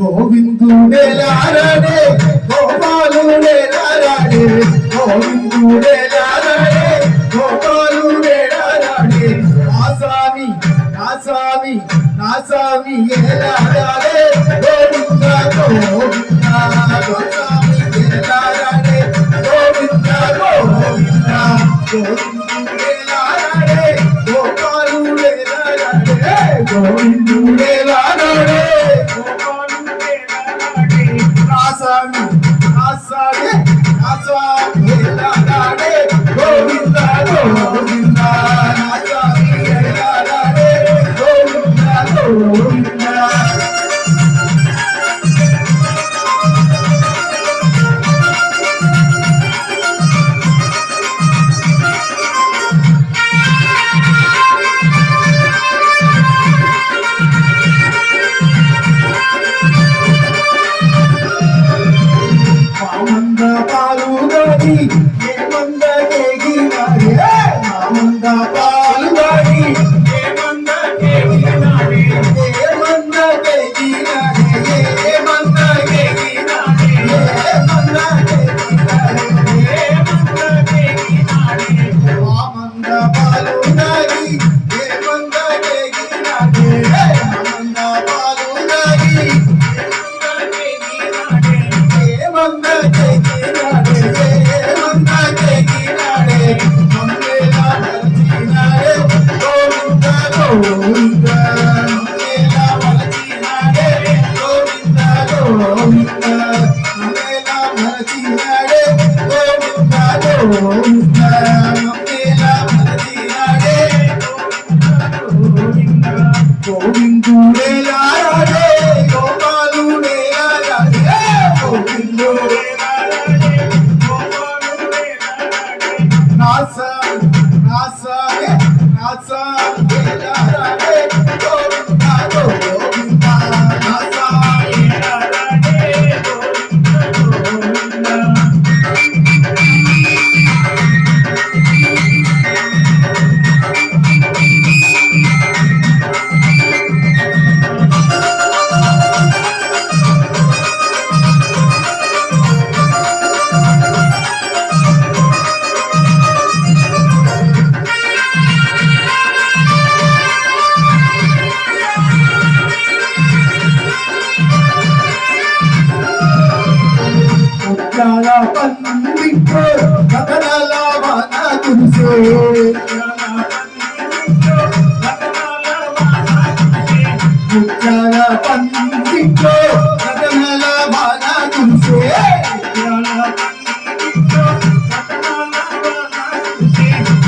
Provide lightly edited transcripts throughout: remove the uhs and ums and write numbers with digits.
గోవిందుడే లారడే గోపాలుడే లారడే గోవిందుడే లారడే గోపాలుడే లారడే ఆసామి ఆసామి ఆసామి ఏ లారడే గోవింద గోవింద ఆసామి ఏ లారడే గోవింద గోవింద గోవిందుడే లారడే గోపాలుడే లారడే గోవిందుడే లారడే ఆసామి ఆసామి ఆసామి లారడే గోవింద గోవింద ఆసామి లారడే గోవింద గోవింద ఏమంద కేగినాడే మామంద పాలుగాడి ఏమంద కేగినాడే ఏమంద కేగినాడే ఏమంద కేగినాడే ఏమంద కేగినాడే ఏమంద కేగినాడే మామంద పాలుగాడి ఏమంద కేగినాడే మామంద పాలుగాడి ఏమంద కేగినాడే గోవిందుడే లారడే గోపాలుడే లారడే గోవిందుడే లారడే గోపాలుడే లారడే నాసామి నాసామి నాసామి లారడే గోవింద గోవింద నాసామి లారడే గోవింద పండితో కథనాల వాన కురిసే ముత్యాల పండితో కథనాల వాన కురిసే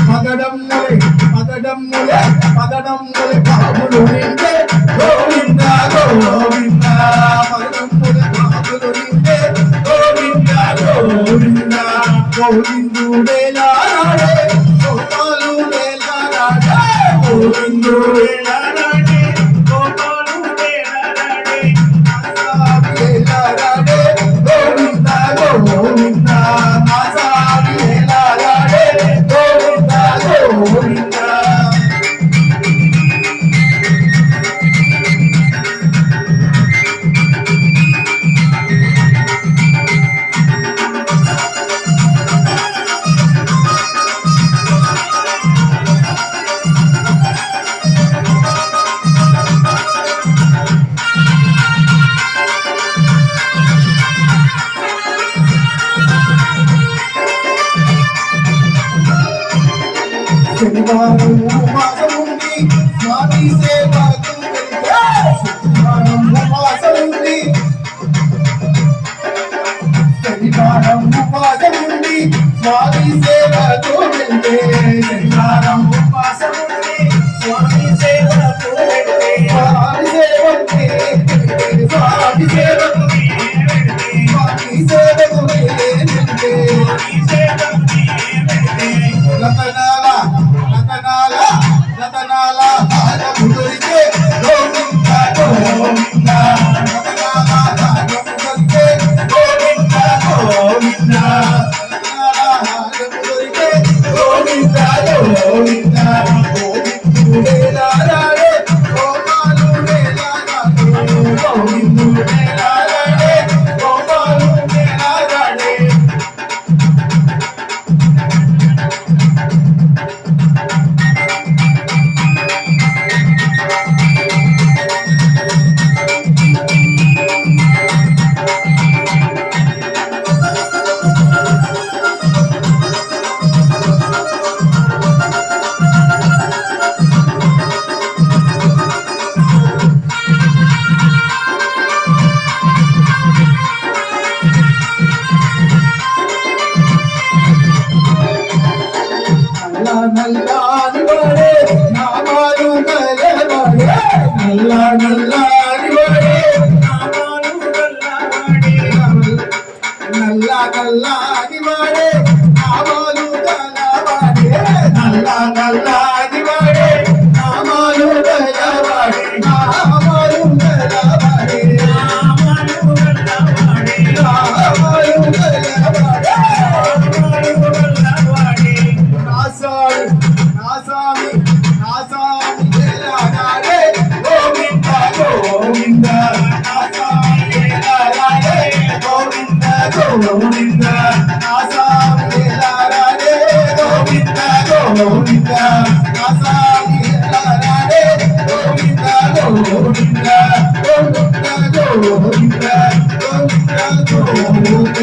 పదడమ్ములే పదడమ్ములే పదడమ్ములే బాబులు నిండే గోవింద గోవింద పదడమ్ములే బాబులు నిండే గోవింద గోవింద గోవిందుడే లారడే గోపాలుడే లారడే గోవిందుడే లారడే గోపాలుడే లారడే ఆసామి లారడే గోవింద గోవింద ఆసామి లారడే గోవింద గోవింద శనివారం ఉపవాసముంది స్వామి సేవకు వెళ్తే శనివారం ఉపవాసముంది శనివారం ఉపవాసముంది స్వామి సేవకు వెళ్తే శనివారం ఉపవాసముంది స్వామి సేవకు వెళ్తే స్వామి సేవకు స్వామి సేవకు స్వామి సేవకు వెళ్తే రతనాల రతనాల రతనాల హారము దొరికే వాడే నామాలు గలవాడే నల్ల నల్లాని వాడే నామాలు గలవాడే నల్ల నల్లాని వాడే నామాలు గలవాడే నల్ల నల్లాని వాడే నామాలు గలవాడే నామాలు గలవాడే నామాలు గలవాడే నామాలు గలవాడే నా స్వామి జయరాడే గోవింద గోవింద నా స్వామి జయరాడే గోవింద గోవింద నా స్వామి జయరాడే గోవింద గోవింద నా స్వామి జయరాడే గోవింద గోవింద గోవింద గోవింద గోవింద గోవింద